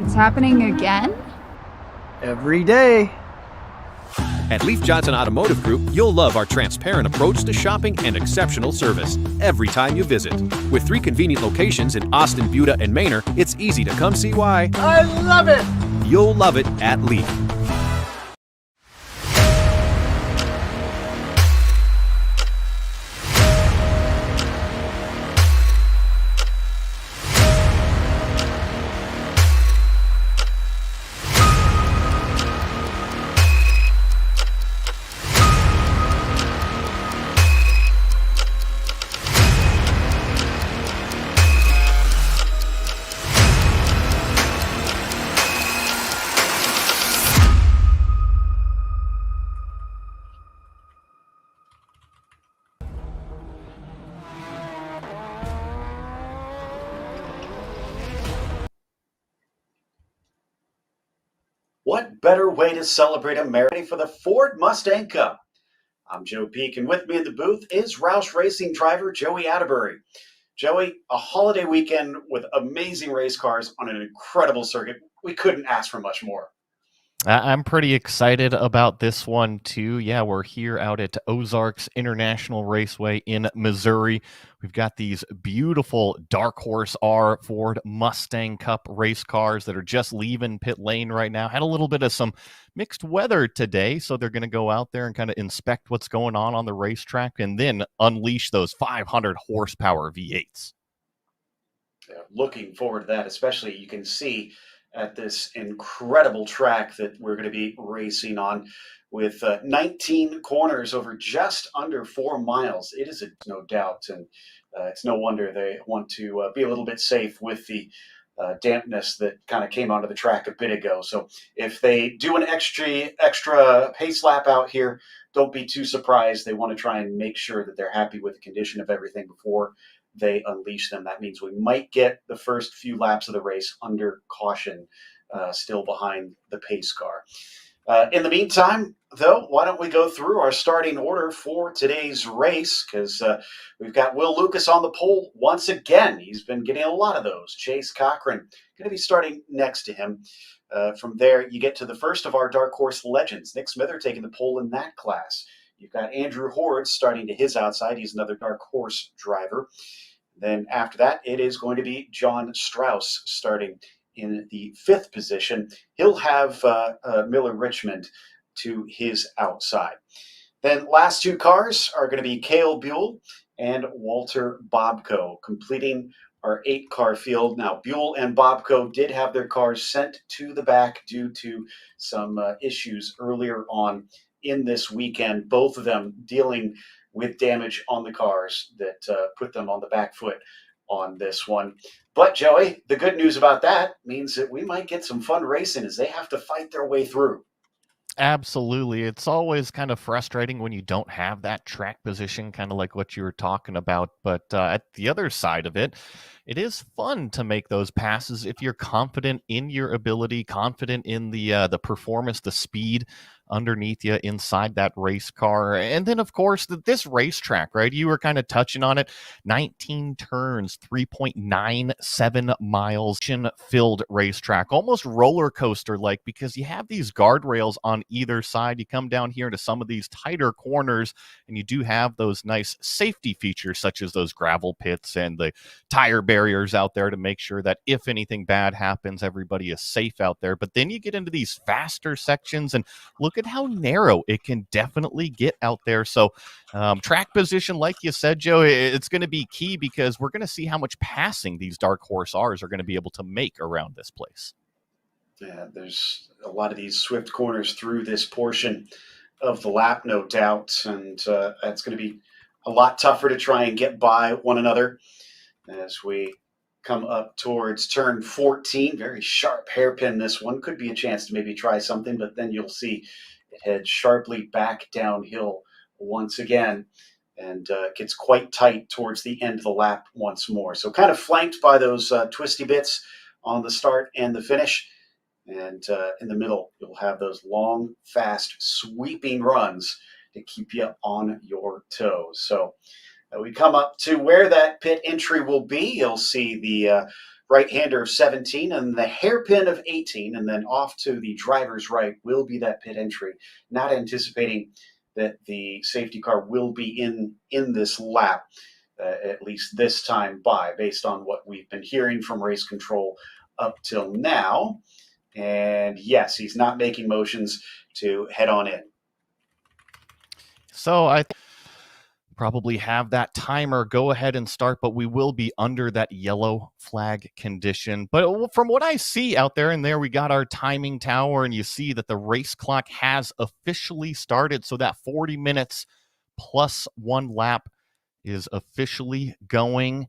It's happening again? Every day. At Leif Johnson Automotive Group, you'll love our transparent approach to shopping and exceptional service every time you visit. With 3 convenient locations in Austin, Buda, and Manor, it's easy to come see why. I love it! You'll love it at Leif. What better way to celebrate America for the Ford Mustang Cup? I'm Joe Peak, and with me in the booth is Roush Racing driver Joey Atterbury. Joey, a holiday weekend with amazing race cars on an incredible circuit. We couldn't ask for much more. I'm pretty excited about this one, too. Yeah, we're here out at Ozarks International Raceway in Missouri. We've got these beautiful Dark Horse R Ford Mustang Cup race cars that are just leaving pit lane right now. Had a little bit of some mixed weather today, so they're going to go out there and kind of inspect what's going on the racetrack and then unleash those 500 horsepower V8s. Yeah, looking forward to that, especially you can see at this incredible track that we're going to be racing on with 19 corners over just under 4 miles. It is no doubt, and it's no wonder they want to be a little bit safe with the dampness that kind of came onto the track a bit ago. So if they do an extra pace lap out here, don't be too surprised. They want to try and make sure that they're happy with the condition of everything before they unleash them. That means we might get the first few laps of the race under caution, still behind the pace car. In the meantime, though, why don't we go through our starting order for today's race? Because we've got Will Lucas on the pole once again. He's been getting a lot of those. Chase Cochran going to be starting next to him. From there, you get to the first of our Dark Horse legends. Nick Smither taking the pole in that class. You've got Andrew Horde starting to his outside. He's another Dark Horse driver. Then after that, it is going to be John Strauss starting in the 5th position. He'll have Miller Richmond to his outside. Then last 2 cars are going to be Cale Buell and Walter Bobko, completing our 8-car field. Now, Buell and Bobko did have their cars sent to the back due to some issues earlier on in this weekend, both of them dealing with damage on the cars that put them on the back foot on this one. But, Joey, the good news about that means that we might get some fun racing as they have to fight their way through. Absolutely. It's always kind of frustrating when you don't have that track position, kind of like what you were talking about. But at the other side of it, it is fun to make those passes if you're confident in your ability, confident in the performance, the speed underneath you inside that race car. And then, of course, this racetrack, right? You were kind of touching on it. 19 turns, 3.97 miles, filled racetrack, almost roller coaster like, because you have these guardrails on either side. You come down here into some of these tighter corners, and you do have those nice safety features, such as those gravel pits and the tire barriers out there to make sure that if anything bad happens, everybody is safe out there. But then you get into these faster sections, and look at how narrow it can definitely get out there. So track position, like you said, Joe, it's going to be key because we're going to see how much passing these Dark Horse R's are going to be able to make around this place. Yeah, there's a lot of these swift corners through this portion of the lap, no doubt, and it's going to be a lot tougher to try and get by one another as we come up towards turn 14. Very sharp hairpin, this one. Could be a chance to maybe try something, but then you'll see it heads sharply back downhill once again and gets quite tight towards the end of the lap once more. So kind of flanked by those twisty bits on the start and the finish. And in the middle, you'll have those long, fast, sweeping runs to keep you on your toes. So we come up to where that pit entry will be. You'll see the right-hander of 17 and the hairpin of 18, and then off to the driver's right will be that pit entry. Not anticipating that the safety car will be in this lap, at least this time based on what we've been hearing from race control up till now. And yes, he's not making motions to head on in. So I probably have that timer go ahead and start, but we will be under that yellow flag condition. But from what I see out there, and there we got our timing tower, and you see that the race clock has officially started. So that 40 minutes plus 1 lap is officially going.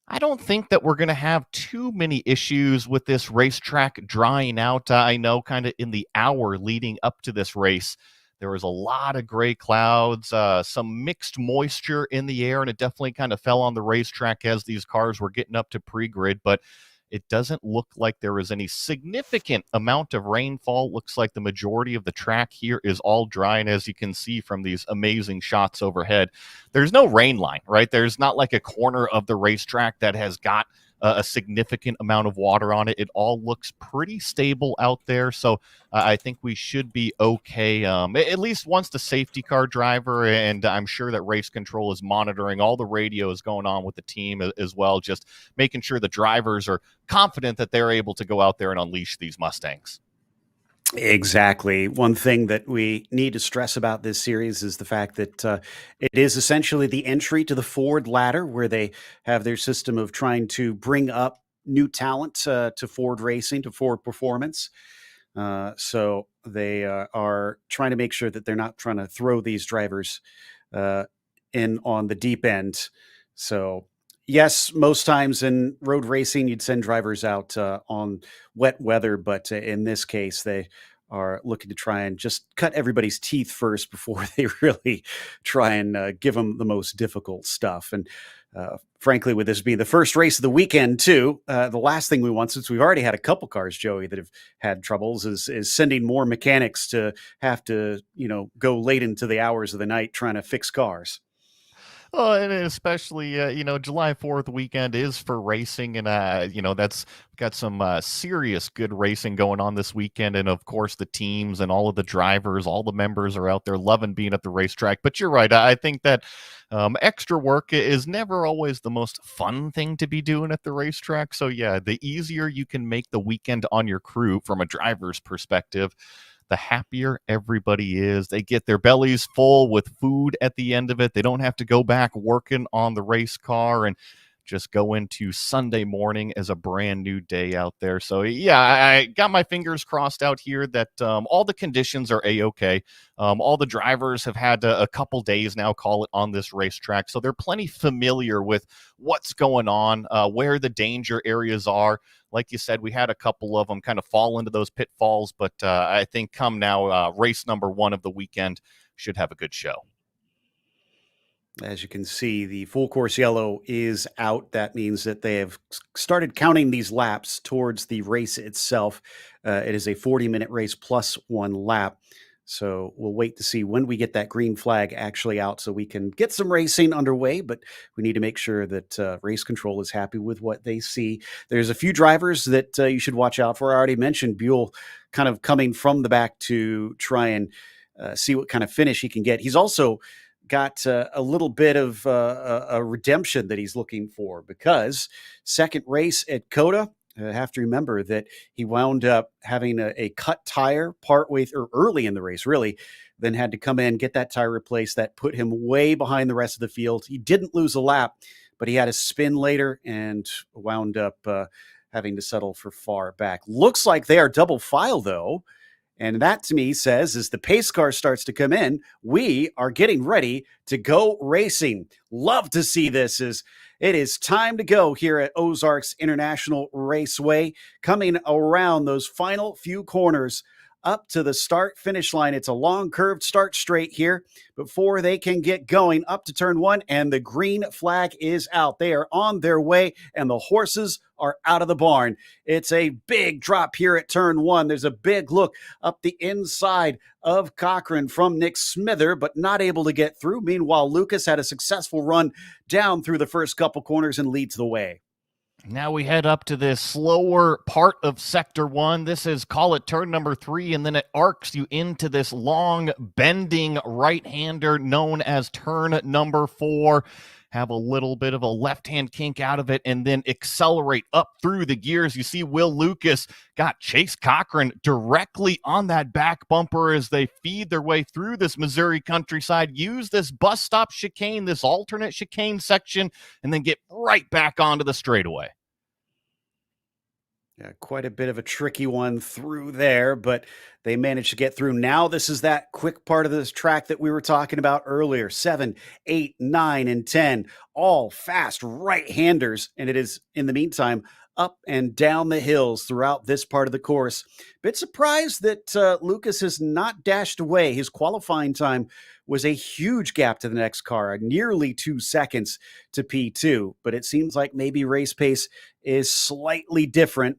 I don't think that we're going to have too many issues with this racetrack drying out. I know kind of in the hour leading up to this race, there was a lot of gray clouds, some mixed moisture in the air, and it definitely kind of fell on the racetrack as these cars were getting up to pre-grid, but it doesn't look like there is any significant amount of rainfall. Looks like the majority of the track here is all dry, and as you can see from these amazing shots overhead, there's no rain line, right? There's not like a corner of the racetrack that has got a significant amount of water on it. It all looks pretty stable out there, so I think we should be okay, at least once the safety car driver, and I'm sure that race control is monitoring all the radios going on with the team as well, just making sure the drivers are confident that they're able to go out there and unleash these Mustangs. Exactly. One thing that we need to stress about this series is the fact that it is essentially the entry to the Ford ladder, where they have their system of trying to bring up new talent to Ford Racing, to Ford Performance. So they are trying to make sure that they're not trying to throw these drivers in on the deep end. So yes, most times in road racing, you'd send drivers out on wet weather, but in this case, they are looking to try and just cut everybody's teeth first before they really try and give them the most difficult stuff. And frankly, with this being the first race of the weekend too, the last thing we want, since we've already had a couple cars, Joey, that have had troubles, is sending more mechanics to have to, go late into the hours of the night trying to fix cars. Oh, and especially, July 4th weekend is for racing, and, that's got some serious good racing going on this weekend. And, of course, the teams and all of the drivers, all the members are out there loving being at the racetrack. But you're right. I think that extra work is never always the most fun thing to be doing at the racetrack. So, yeah, the easier you can make the weekend on your crew from a driver's perspective, the happier everybody is. They get their bellies full with food at the end of it. They don't have to go back working on the race car and just go into Sunday morning as a brand new day out there. So yeah, I got my fingers crossed out here that all the conditions are A-okay. All the drivers have had a couple days now, call it, on this racetrack. So they're plenty familiar with what's going on, where the danger areas are. Like you said, we had a couple of them kind of fall into those pitfalls, but I think come now, race number 1 of the weekend should have a good show. As you can see, the full course yellow is out. That means that they have started counting these laps towards the race itself. It is a 40-minute race plus 1 lap. So we'll wait to see when we get that green flag actually out so we can get some racing underway, but we need to make sure that race control is happy with what they see. There's a few drivers that you should watch out for. I already mentioned Buell kind of coming from the back to try and see what kind of finish he can get. He's also got a little bit of a redemption that he's looking for, because second race at Coda, have to remember that he wound up having a cut tire partway or early in the race, really, then had to come in, get that tire replaced. That put him way behind the rest of the field. He didn't lose a lap, but he had a spin later and wound up having to settle for far back. Looks like they are double file, though. And that, to me, says as the pace car starts to come in, we are getting ready to go racing. Love to see this. As it is time to go here at Ozarks International Raceway, coming around those final few corners up to the start-finish line. It's a long curved start straight here before they can get going up to turn 1, and the green flag is out. They are on their way, and the horses are out of the barn. It's a big drop here at turn 1. There's a big look up the inside of Cochran from Nick Smither, but not able to get through. Meanwhile, Lucas had a successful run down through the first couple corners and leads the way. Now we head up to this slower part of Sector 1. This is, call it turn number 3, and then it arcs you into this long, bending right-hander known as turn number 4. Have a little bit of a left-hand kink out of it, and then accelerate up through the gears. You see Will Lucas got Chase Cochran directly on that back bumper as they feed their way through this Missouri countryside, use this bus stop chicane, this alternate chicane section, and then get right back onto the straightaway. Yeah, quite a bit of a tricky one through there, but they managed to get through. Now this is that quick part of this track that we were talking about earlier. 7, 8, 9, and 10, all fast right-handers, and it is, in the meantime, up and down the hills throughout this part of the course. Bit surprised that Lucas has not dashed away. His qualifying time was a huge gap to the next car, nearly 2 seconds to P2, but it seems like maybe race pace is slightly different.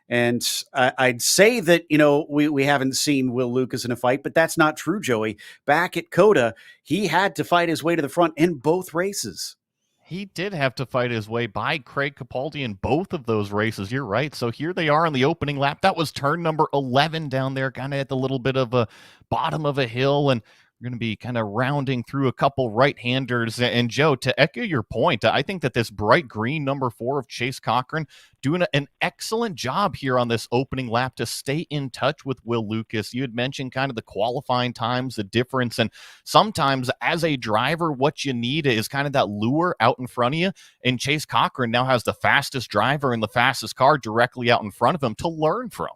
And I'd say that, we haven't seen Will Lucas in a fight, but that's not true, Joey. Back at Coda, he had to fight his way to the front in both races. He did have to fight his way by Craig Capaldi in both of those races. You're right. So here they are on the opening lap. That was turn number 11 down there, kind of at the little bit of a bottom of a hill. And we're going to be kind of rounding through a couple right-handers. And Joe, to echo your point, I think that this bright green number 4 of Chase Cochran doing an excellent job here on this opening lap to stay in touch with Will Lucas. You had mentioned kind of the qualifying times, the difference, and sometimes as a driver, what you need is kind of that lure out in front of you. And Chase Cochran now has the fastest driver and the fastest car directly out in front of him to learn from.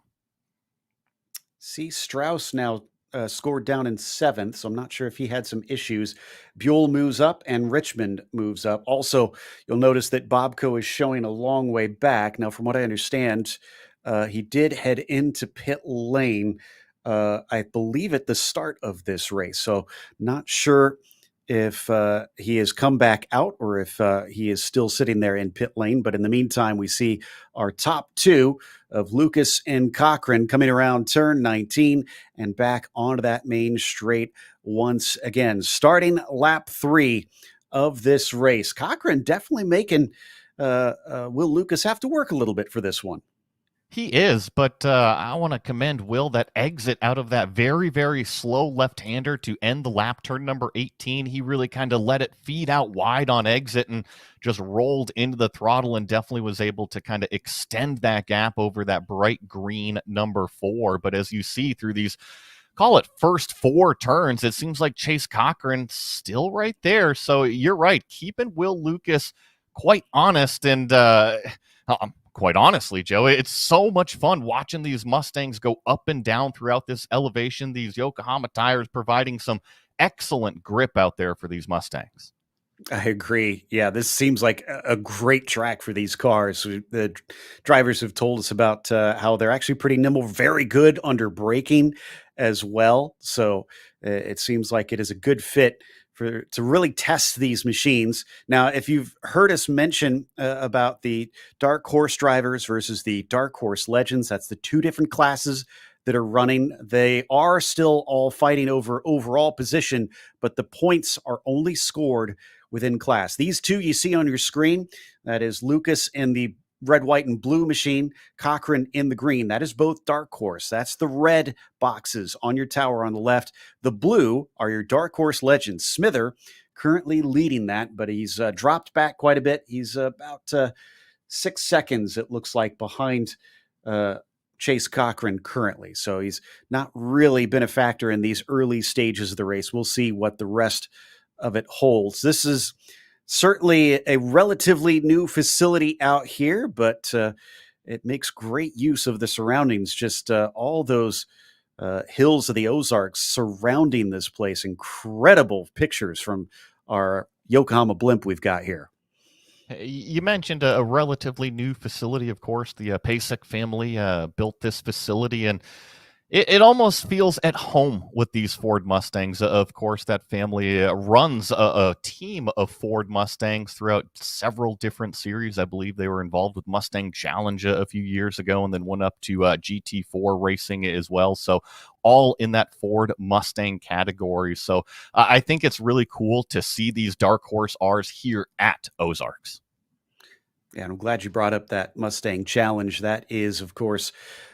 See, Strauss now scored down in 7th, so I'm not sure if he had some issues. Buell moves up and Richmond moves up. Also, you'll notice that Bobco is showing a long way back. Now, from what I understand, he did head into pit lane, I believe, at the start of this race. So not sure if he has come back out or if he is still sitting there in pit lane. But in the meantime, we see our top 2 of Lucas and Cochran coming around turn 19 and back onto that main straight once again. Starting lap 3 of this race. Cochran definitely making Will Lucas have to work a little bit for this one. He is, but I want to commend Will, that exit out of that very, very slow left-hander to end the lap, turn number 18. He really kind of let it feed out wide on exit and just rolled into the throttle and definitely was able to kind of extend that gap over that bright green number 4. But as you see through these, call it first 4 turns, it seems like Chase Cochran's still right there. So you're right, keeping Will Lucas quite honest and quite honestly, Joe, it's so much fun watching these Mustangs go up and down throughout this elevation. These Yokohama tires providing some excellent grip out there for these Mustangs. I agree. Yeah, this seems like a great track for these cars. The drivers have told us about how they're actually pretty nimble, very good under braking as well. So it seems like it is a good fit to really test these machines. Now, if you've heard us mention about the dark horse drivers versus the dark horse legends, that's the 2 different classes that are running. They are still all fighting over overall position, but the points are only scored within class. These 2 you see on your screen, that is Lucas in the red, white, and blue machine, Cochran in the green. That is both dark horse. That's the red boxes on your tower on the left. The blue are your dark horse legends. Smither currently leading that, but he's dropped back quite a bit. He's about 6 seconds, it looks like, behind Chase Cochran currently. So he's not really been a factor in these early stages of the race. We'll see what the rest of it holds. This is certainly a relatively new facility out here, but it makes great use of the surroundings. Just all those hills of the Ozarks surrounding this place. Incredible pictures from our Yokohama blimp we've got here. You mentioned a relatively new facility. Of course, the Pasek family built this facility, and it almost feels at home with these Ford Mustangs. Of course, that family runs a team of Ford Mustangs throughout several different series. I believe they were involved with Mustang Challenge a few years ago and then went up to GT4 racing as well. So all in that Ford Mustang category. So I think it's really cool to see these Dark Horse Rs here at Ozarks. Yeah, and I'm glad you brought up that Mustang Challenge. That is, of course,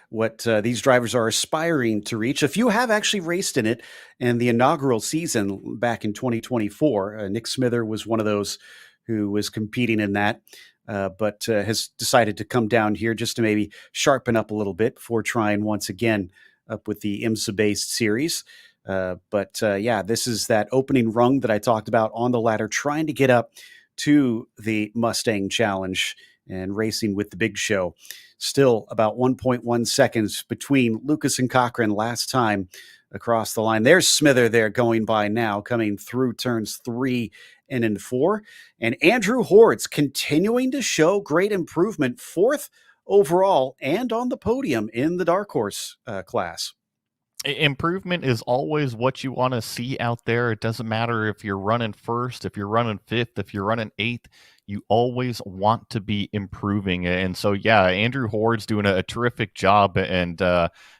what these drivers are aspiring to reach. A few have actually raced in it in the inaugural season back in 2024. Nick Smither was one of those who was competing in that, but has decided to come down here just to maybe sharpen up a little bit before trying once again up with the IMSA-based series. But yeah, this is that opening rung that I talked about on the ladder, trying to get up to the Mustang Challenge and racing with the big show. Still about 1.1 seconds between Lucas and Cochran last time across the line. There's Smither there going by now, coming through turns 3 and 4. And Andrew Hortz continuing to show great improvement, 4th overall and on the podium in the Dark Horse class. Improvement is always what you want to see out there. It doesn't matter if you're running first, if you're running 5th, if you're running 8th, you always want to be improving. And so, yeah, Andrew Hord's doing a terrific job. And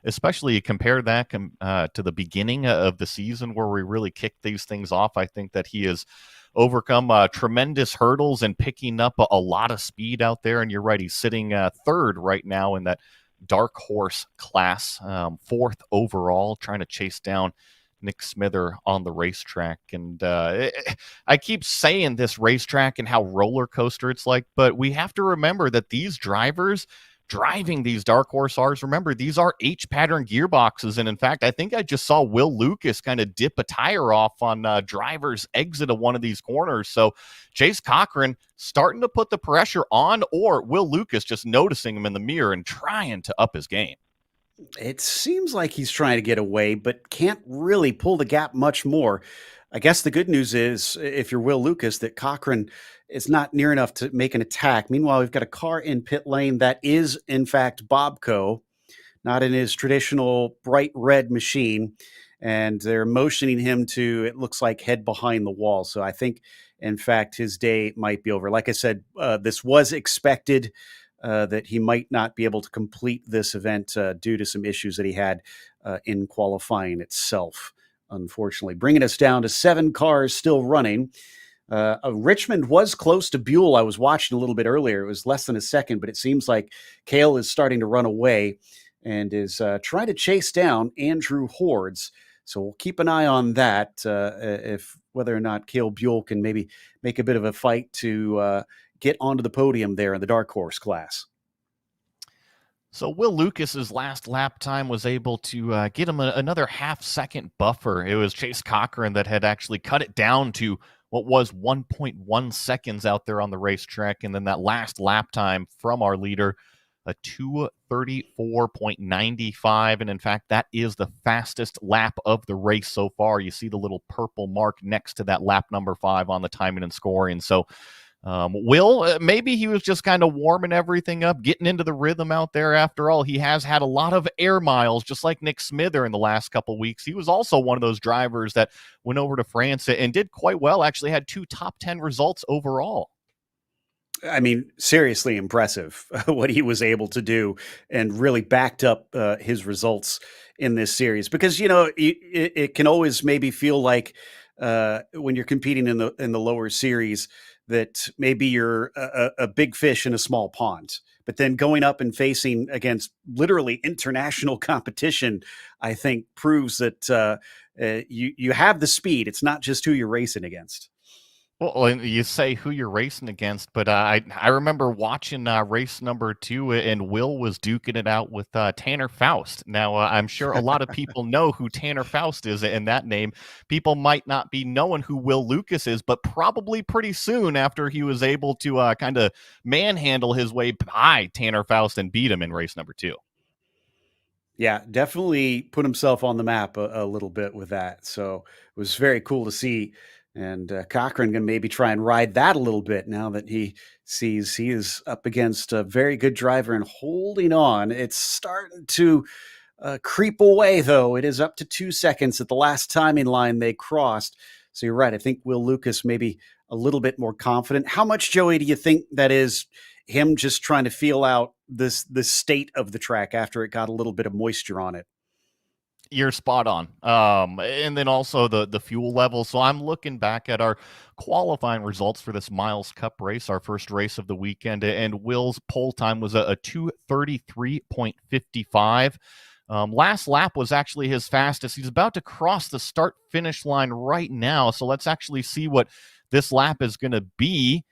especially compare that to the beginning of the season where we really kicked these things off. I think that he has overcome tremendous hurdles and picking up a lot of speed out there. And you're right, he's sitting 3rd right now in that Dark Horse class, 4th overall, trying to chase down Nick Smither on the racetrack. And I keep saying this racetrack and how roller coaster it's like, but we have to remember that these drivers driving these Dark Horse R's, remember, these are H-pattern gearboxes. And in fact, I think I just saw Will Lucas kind of dip a tire off on driver's exit of one of these corners. So Chase Cochran starting to put the pressure on, or Will Lucas just noticing him in the mirror and trying to up his game. It seems like he's trying to get away, but can't really pull the gap much more. I guess the good news is, if you're Will Lucas, that Cochran is not near enough to make an attack. Meanwhile, we've got a car in pit lane that is, in fact, Bobco, not in his traditional bright red machine. And they're motioning him to, it looks like, head behind the wall. So I think, in fact, his day might be over. Like I said, this was expected. That he might not be able to complete this event due to some issues that he had in qualifying itself, unfortunately. Bringing us down to 7 cars still running. Richmond was close to Buell. I was watching a little bit earlier. It was less than a second, but it seems like Cale is starting to run away and is trying to chase down Andrew Hordes. So we'll keep an eye on that, if whether or not Cale Buell can maybe make a bit of a fight to get onto the podium there in the Dark Horse class. So Will Lucas's last lap time was able to get him another half-second buffer. It was Chase Cochran that had actually cut it down to what was 1.1 seconds out there on the racetrack, and then that last lap time from our leader, a 2:34.95, and in fact, that is the fastest lap of the race so far. You see the little purple mark next to that lap number 5 on the timing and scoring. So Will, maybe he was just kind of warming everything up, getting into the rhythm out there. After all, he has had a lot of air miles, just like Nick Smither in the last couple of weeks. He was also one of those drivers that went over to France and did quite well, actually had 2 top 10 results overall. I mean, seriously impressive what he was able to do, and really backed up his results in this series. Because, you know, it can always maybe feel like when you're competing in the lower series, that maybe you're a big fish in a small pond. But then going up and facing against literally international competition, I think proves that you have the speed. It's not just who you're racing against. Well, you say who you're racing against, but I remember watching race number 2, and Will was duking it out with Tanner Faust. Now, I'm sure a lot of people know who Tanner Faust is in that name. People might not be knowing who Will Lucas is, but probably pretty soon after he was able to kind of manhandle his way by Tanner Faust and beat him in race number 2. Yeah, definitely put himself on the map a little bit with that. So it was very cool to see. And Cochran can maybe try and ride that a little bit now that he sees he is up against a very good driver and holding on. It's starting to creep away, though. It is up to 2 seconds at the last timing line they crossed. So you're right. I think Will Lucas maybe a little bit more confident. How much, Joey, do you think that is him just trying to feel out this state of the track after it got a little bit of moisture on it? You're spot on. And then also the fuel level. So I'm looking back at our qualifying results for this Miles Cup race, our first race of the weekend, and Will's pole time was a 2:33.55. Last lap was actually his fastest. He's about to cross the start-finish line right now. So let's actually see what this lap is going to be.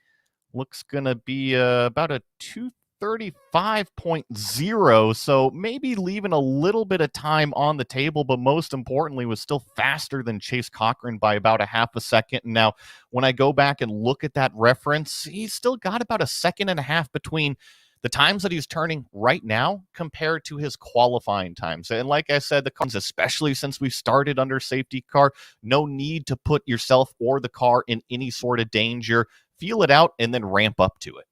Looks going to be about a 2:35.0, so maybe leaving a little bit of time on the table, but most importantly was still faster than Chase Cochran by about a half a second. And now when I go back and look at that reference, he's still got about a second and a half between the times that he's turning right now compared to his qualifying times. And like I said, the cars, especially since we started under safety car, no need to put yourself or the car in any sort of danger. Feel it out and then ramp up to it.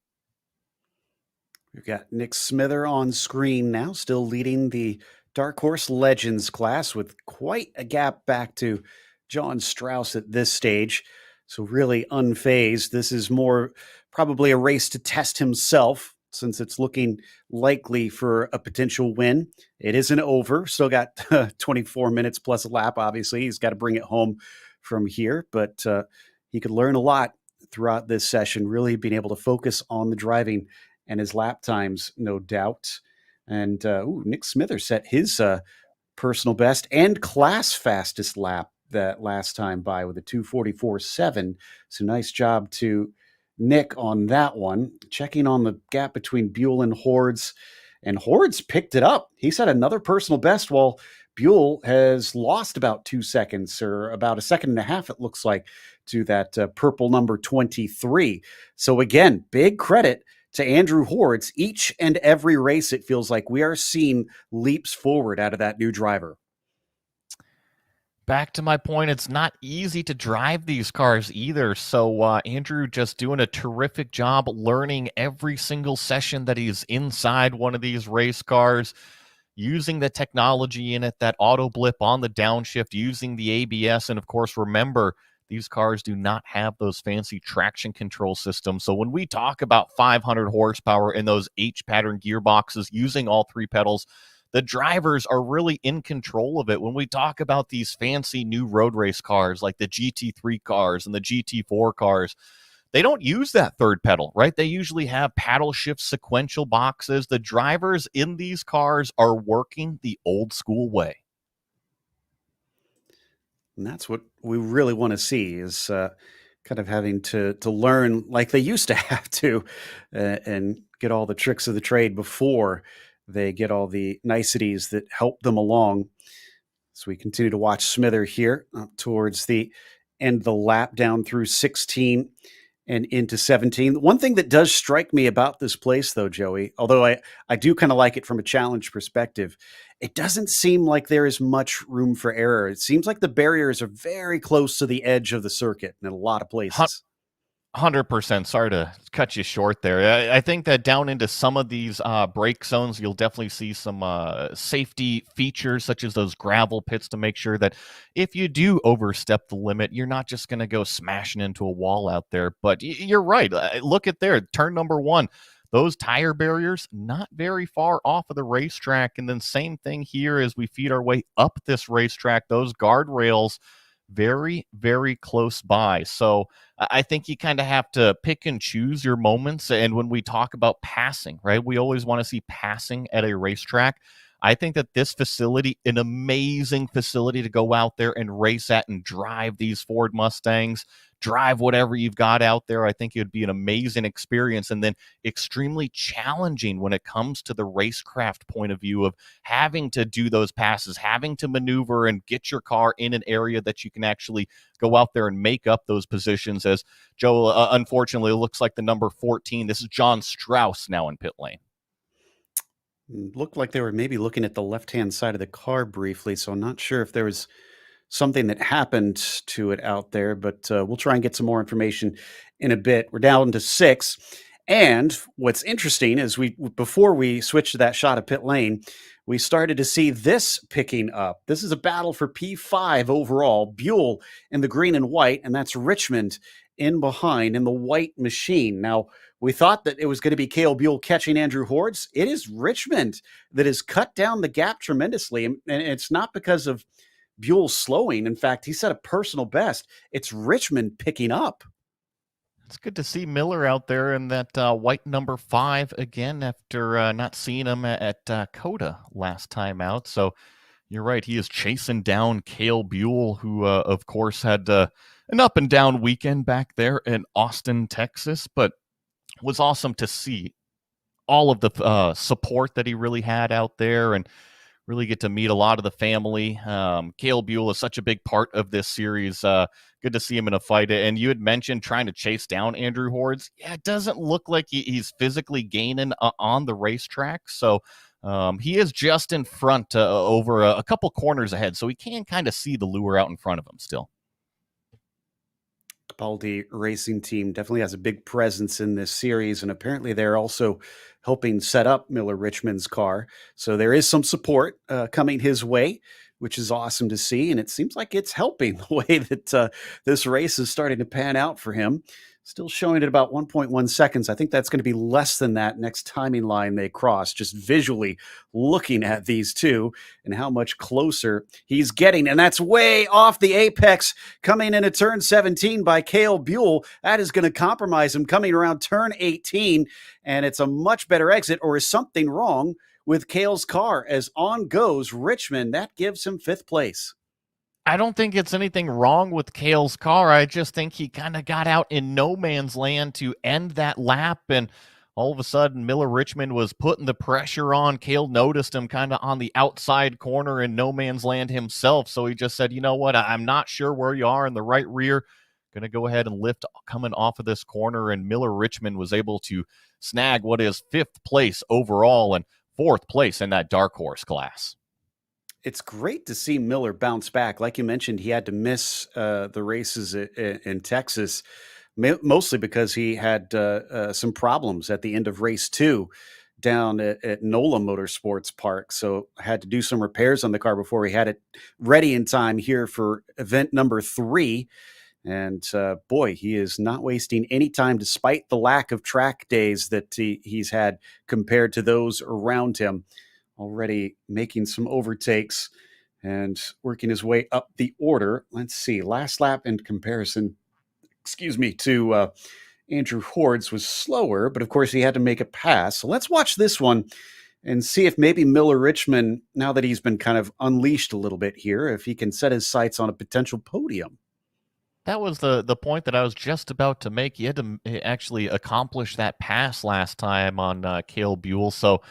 We've got Nick Smither on screen now, still leading the Dark Horse Legends class with quite a gap back to John Strauss at this stage. So really unfazed. This is more probably a race to test himself, since it's looking likely for a potential win. It isn't over. Still got 24 minutes plus a lap, obviously. He's got to bring it home from here, but he could learn a lot throughout this session, really being able to focus on the driving and his lap times, no doubt. And Nick Smither set his personal best and class fastest lap that last time by with a 2:44.7. So nice job to Nick on that one. Checking on the gap between Buell and Hordes, and Hordes picked it up. He set another personal best while Buell has lost about 2 seconds, or about a second and a half, it looks like, to that purple number 23. So again, big credit to Andrew Hordes. Each and every race, it feels like we are seeing leaps forward out of that new driver. Back to my point, it's not easy to drive these cars either. So Andrew just doing a terrific job learning every single session that he's inside one of these race cars, using the technology in it, that auto blip on the downshift, using the ABS. And of course, remember, these cars do not have those fancy traction control systems. So when we talk about 500 horsepower in those H-pattern gearboxes using all three pedals, the drivers are really in control of it. When we talk about these fancy new road race cars like the GT3 cars and the GT4 cars, they don't use that third pedal, right? They usually have paddle shift sequential boxes. The drivers in these cars are working the old school way. And that's what we really want to see, is kind of having to learn like they used to have to, and get all the tricks of the trade before they get all the niceties that help them along. So we continue to watch Smither here towards the end of the lap, down through 16 and into 17. One thing that does strike me about this place, though, Joey, although I do kind of like it from a challenge perspective, it doesn't seem like there is much room for error. It seems like the barriers are very close to the edge of the circuit in a lot of places. 100%. Sorry to cut you short there. I think that down into some of these brake zones, you'll definitely see some safety features, such as those gravel pits, to make sure that if you do overstep the limit, you're not just going to go smashing into a wall out there. But you're right. Look at there, turn number one. Those tire barriers, not very far off of the racetrack. And then same thing here as we feed our way up this racetrack, those guardrails, very, very close by. So I think you kind of have to pick and choose your moments. And when we talk about passing, right, we always want to see passing at a racetrack. I think that this facility, an amazing facility to go out there and race at and drive these Ford Mustangs, drive whatever you've got out there. I think it would be an amazing experience, and then extremely challenging when it comes to the racecraft point of view of having to do those passes, having to maneuver and get your car in an area that you can actually go out there and make up those positions. As Joe, unfortunately, it looks like the number 14, this is John Strauss now in pit lane. Looked like they were maybe looking at the left-hand side of the car briefly, so I'm not sure if there was something that happened to it out there, but we'll try and get some more information in a bit. We're down to 6, and what's interesting is before we switched to that shot of pit lane, we started to see this picking up. This is a battle for P5 overall. Buell in the green and white, and that's Richmond in behind in the white machine. Now, We thought that it was going to be Cale Buell catching Andrew Hordes. It is Richmond that has cut down the gap tremendously. And it's not because of Buell slowing. In fact, he set a personal best. It's Richmond picking up. It's good to see Miller out there in that white number 5 again after not seeing him at Coda last time out. So you're right. He is chasing down Cale Buell, who, of course, had an up and down weekend back there in Austin, Texas, but was awesome to see all of the support that he really had out there and really get to meet a lot of the family. Cale Buell is such a big part of this series. Good to see him in a fight. And you had mentioned trying to chase down Andrew Hordes. Yeah, it doesn't look like he's physically gaining on the racetrack. So he is just in front over a couple corners ahead. So he can kind of see the lure out in front of him still. Capaldi Racing Team definitely has a big presence in this series, and apparently they're also helping set up Miller Richmond's car. So there is some support coming his way, which is awesome to see, and it seems like it's helping the way that this race is starting to pan out for him. Still showing at about 1.1 seconds. I think that's going to be less than that next timing line they cross, just visually looking at these two and how much closer he's getting. And that's way off the apex coming into turn 17 by Cale Buell. That is going to compromise him coming around turn 18. And it's a much better exit, or is something wrong with Cale's car as on goes Richmond? That gives him 5th place. I don't think it's anything wrong with Cale's car. I just think he kind of got out in no man's land to end that lap, and all of a sudden Miller Richmond was putting the pressure on. Cale noticed him kind of on the outside corner in no man's land himself, so he just said, you know what, I'm not sure where you are in the right rear. Going to go ahead and lift coming off of this corner, and Miller Richmond was able to snag what is 5th place overall and 4th place in that dark horse class. It's great to see Miller bounce back. Like you mentioned, he had to miss the races in Texas, mostly because he had some problems at the end of race 2 down at NOLA Motorsports Park. So had to do some repairs on the car before he had it ready in time here for event number 3. And boy, he is not wasting any time despite the lack of track days that he's had compared to those around him. Already making some overtakes and working his way up the order. Let's see. Last lap in comparison, to Andrew Hordes was slower, but of course he had to make a pass. So let's watch this one and see if maybe Miller Richmond, now that he's been kind of unleashed a little bit here, if he can set his sights on a potential podium. That was the point that I was just about to make. He had to actually accomplish that pass last time on Cale Buell. So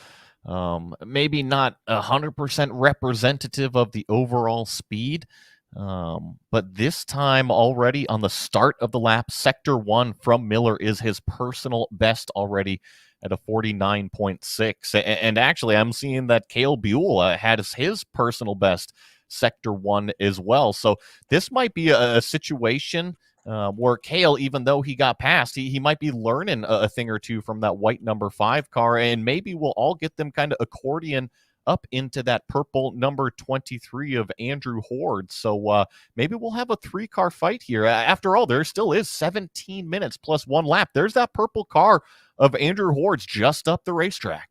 maybe not 100% representative of the overall speed, but this time already on the start of the lap, sector 1 from Miller is his personal best already at a 49.6. And actually, I'm seeing that Cale Buell had his personal best sector 1 as well. So this might be a situation where Cale, even though he got past, he might be learning a thing or two from that white number 5 car, and maybe we'll all get them kind of accordion up into that purple number 23 of Andrew Hordes. So maybe we'll have a 3-car fight here. After all, there still is 17 minutes plus 1 lap. There's that purple car of Andrew Hordes just up the racetrack.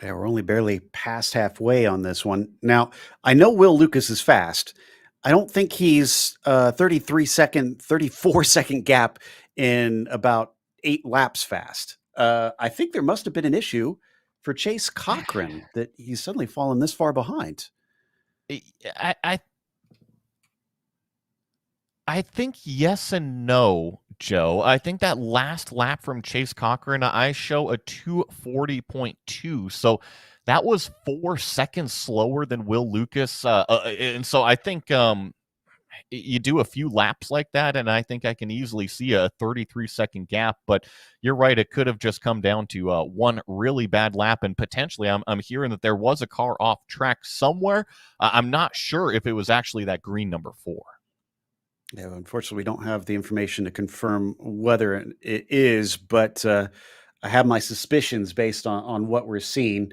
Yeah, we're only barely past halfway on this one. Now, I know Will Lucas is fast. I don't think he's 34 second gap in about 8 laps fast. I think there must have been an issue for Chase Cochran that he's suddenly fallen this far behind. I think yes and no, Joe. I think that last lap from Chase Cochran, I show a 2:40.2. So that was 4 seconds slower than Will Lucas. And so I think you do a few laps like that, and I think I can easily see a 33-second gap. But you're right, it could have just come down to one really bad lap, and potentially I'm hearing that there was a car off track somewhere. I'm not sure if it was actually that green number 4. Yeah, unfortunately, we don't have the information to confirm whether it is, but I have my suspicions based on what we're seeing.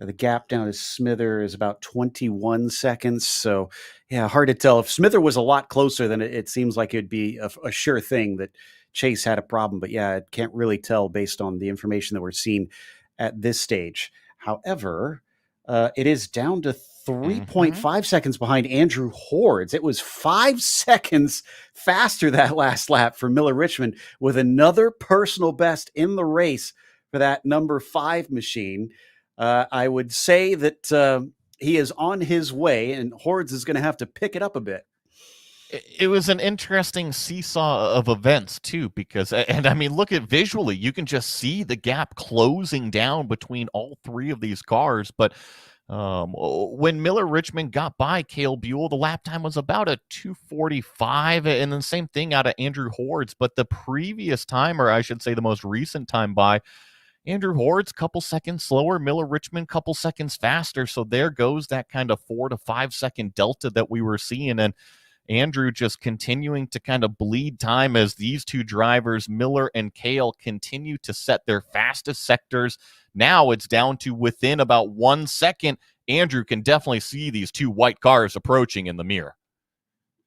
The gap down to Smither is about 21 seconds. So, yeah, hard to tell. If Smither was a lot closer, then it seems like it'd be a sure thing that Chase had a problem, but yeah, I can't really tell based on the information that we're seeing at this stage. However, it is down to 3.5 seconds behind Andrew Hordes. It was 5 seconds faster that last lap for Miller Richmond, with another personal best in the race for that number 5 machine. I would say that he is on his way, and Hordes is going to have to pick it up a bit. It was an interesting seesaw of events too, because, and I mean, look at visually, you can just see the gap closing down between all three of these cars. But when Miller Richmond got by Cale Buell, the lap time was about a 2:45, and then same thing out of Andrew Hordes. But the previous time, or I should say the most recent time by, Andrew Hordes, couple seconds slower, Miller Richmond, couple seconds faster. So there goes that kind of 4 to 5 second delta that we were seeing. And Andrew just continuing to kind of bleed time as these two drivers, Miller and Cale, continue to set their fastest sectors. Now it's down to within about 1 second. Andrew can definitely see these two white cars approaching in the mirror.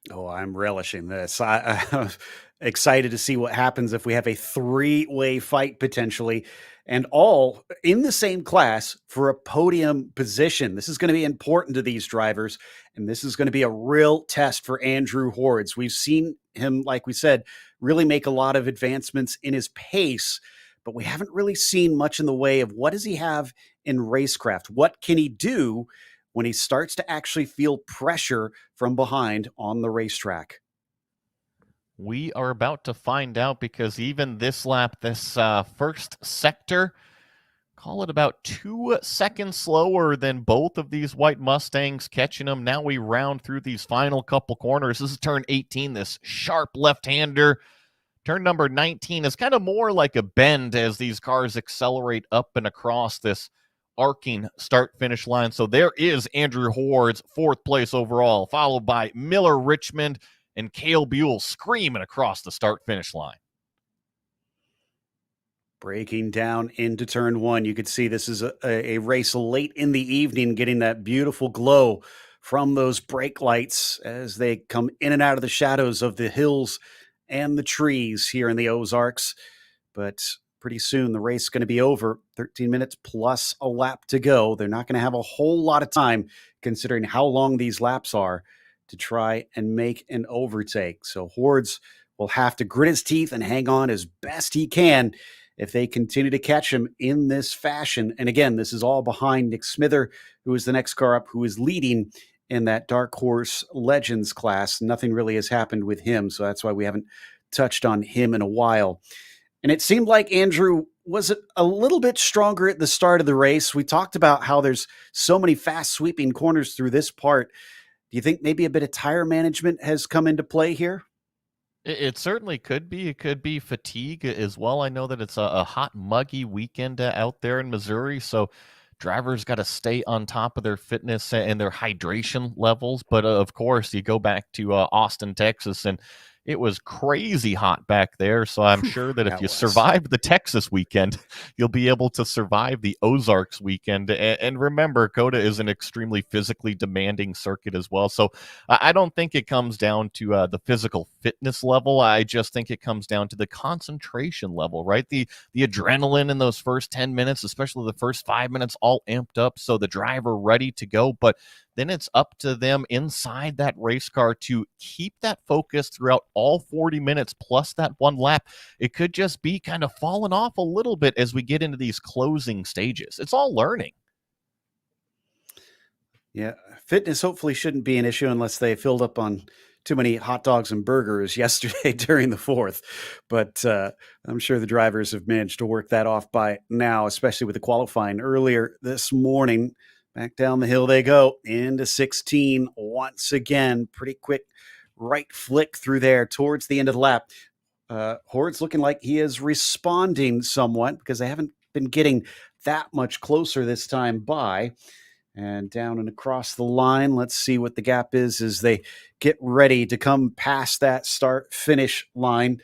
Oh, I'm relishing this. I'm excited to see what happens if we have a 3-way fight potentially, and all in the same class for a podium position. This is going to be important to these drivers, and this is going to be a real test for Andrew Hordes. We've seen him, like we said, really make a lot of advancements in his pace, but we haven't really seen much in the way of what does he have in racecraft? What can he do when he starts to actually feel pressure from behind on the racetrack? We are about to find out, because even this lap, this first sector, call it about 2 seconds slower than both of these white Mustangs, catching them. Now we round through these final couple corners. This is turn 18, this sharp left-hander. Turn number 19 is kind of more like a bend as these cars accelerate up and across this arcing start-finish line. So there is Andrew Hordes, 4th place overall, followed by Miller Richmond and Cale Buell screaming across the start-finish line. Breaking down into turn 1, you could see this is a race late in the evening, getting that beautiful glow from those brake lights as they come in and out of the shadows of the hills and the trees here in the Ozarks. But pretty soon the race is going to be over. 13 minutes plus a lap to go. They're not going to have a whole lot of time, considering how long these laps are, to try and make an overtake. So Hordes will have to grit his teeth and hang on as best he can if they continue to catch him in this fashion. And again, this is all behind Nick Smither, who is the next car up, who is leading in that Dark Horse Legends class. Nothing really has happened with him, so that's why we haven't touched on him in a while. And it seemed like Andrew was a little bit stronger at the start of the race. We talked about how there's so many fast sweeping corners through this part. Do you think maybe a bit of tire management has come into play here? It certainly could be. It could be fatigue as well. I know that it's a hot, muggy weekend out there in Missouri, so drivers got to stay on top of their fitness and their hydration levels. But of course, you go back to Austin, Texas, and it was crazy hot back there. So I'm sure that if you survive the Texas weekend, you'll be able to survive the Ozarks weekend. And remember, COTA is an extremely physically demanding circuit as well. So I don't think it comes down to the physical fitness level. I just think it comes down to the concentration level, right? The adrenaline in those first 10 minutes, especially the first 5 minutes, all amped up. So the driver ready to go. But then it's up to them inside that race car to keep that focus throughout all 40 minutes plus that one lap. It could just be kind of falling off a little bit as we get into these closing stages. It's all learning. Yeah, fitness hopefully shouldn't be an issue unless they filled up on too many hot dogs and burgers yesterday during the 4th. But I'm sure the drivers have managed to work that off by now, especially with the qualifying earlier this morning. Back down the hill they go, into 16 once again. Pretty quick right flick through there towards the end of the lap. Horde's looking like he is responding somewhat because they haven't been getting that much closer this time by. And down and across the line, let's see what the gap is as they get ready to come past that start-finish line.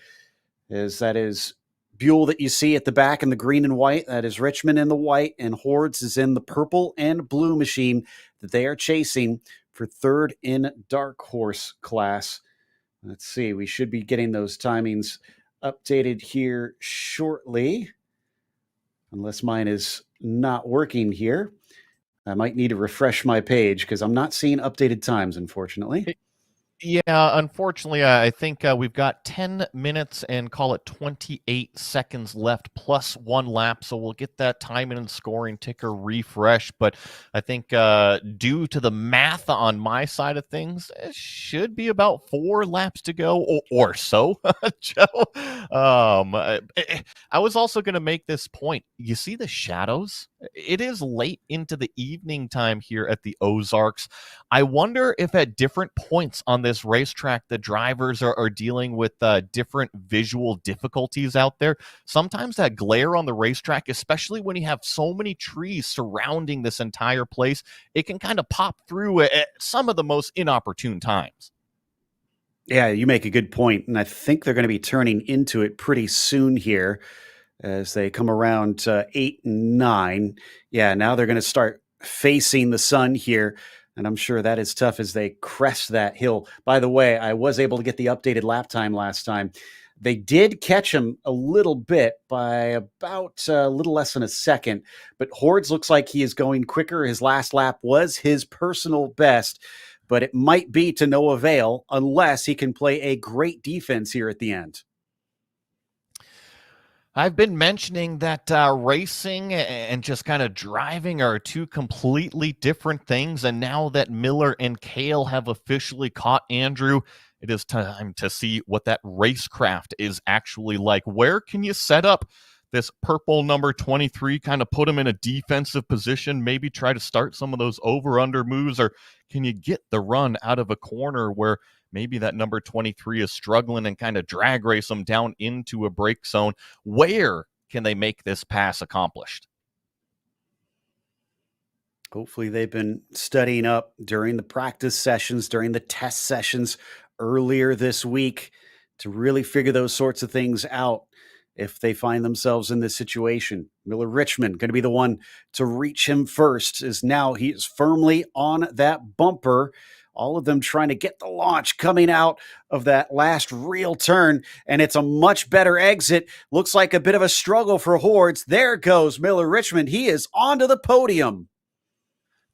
As that is Buell that you see at the back in the green and white. That is Richmond in the white, and Hordes is in the purple and blue machine that they are chasing for 3rd in Dark Horse class. Let's see. We should be getting those timings updated here shortly, unless mine is not working here. I might need to refresh my page because I'm not seeing updated times, unfortunately. Yeah, unfortunately, I think we've got 10 minutes and call it 28 seconds left plus one lap. So we'll get that timing and scoring ticker refresh. But I think due to the math on my side of things, it should be about 4 laps to go or so, Joe. I was also going to make this point. You see the shadows? It is late into the evening time here at the Ozarks. I wonder if at different points on this racetrack, the drivers are dealing with different visual difficulties out there. Sometimes that glare on the racetrack, especially when you have so many trees surrounding this entire place, it can kind of pop through at some of the most inopportune times. Yeah, you make a good point, and I think they're going to be turning into it pretty soon here as they come around 8 and 9. Yeah, now they're going to start facing the sun here, and I'm sure that is tough as they crest that hill. By the way, I was able to get the updated lap time last time. They did catch him a little bit by about a little less than a second, but Hordes looks like he is going quicker. His last lap was his personal best, but it might be to no avail unless he can play a great defense here at the end. I've been mentioning that racing and just kind of driving are two completely different things. And now that Miller and Cale have officially caught Andrew, it is time to see what that racecraft is actually like. Where can you set up this purple number 23, kind of put him in a defensive position, maybe try to start some of those over-under moves, or can you get the run out of a corner where maybe that number 23 is struggling and kind of drag race them down into a break zone? Where can they make this pass accomplished? Hopefully they've been studying up during the practice sessions, during the test sessions earlier this week to really figure those sorts of things out if they find themselves in this situation. Miller Richmond going to be the one to reach him first, as now he is firmly on that bumper. All of them trying to get the launch coming out of that last real turn, and it's a much better exit. Looks like a bit of a struggle for Hordes. There goes Miller Richmond. He is onto the podium.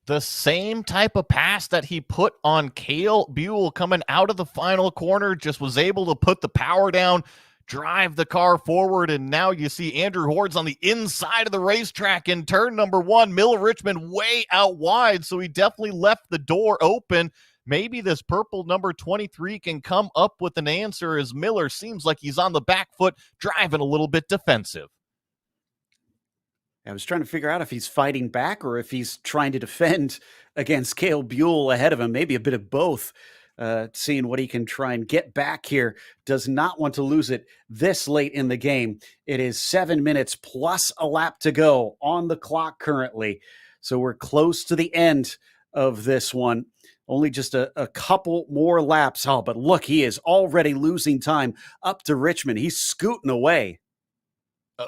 The same type of pass that he put on Cale Buell coming out of the final corner, just was able to put the power down, drive the car forward, and now you see Andrew Hordes on the inside of the racetrack in turn number 1. Miller Richmond way out wide, so he definitely left the door open. Maybe this purple number 23 can come up with an answer, as Miller seems like he's on the back foot, driving a little bit defensive. I was trying to figure out if he's fighting back or if he's trying to defend against Cale Buell ahead of him. Maybe a bit of both, seeing what he can try and get back here. Does not want to lose it this late in the game. It is 7 minutes plus a lap to go on the clock currently. So we're close to the end of this one. Only just a couple more laps. Oh, but look, he is already losing time up to Richmond. He's scooting away.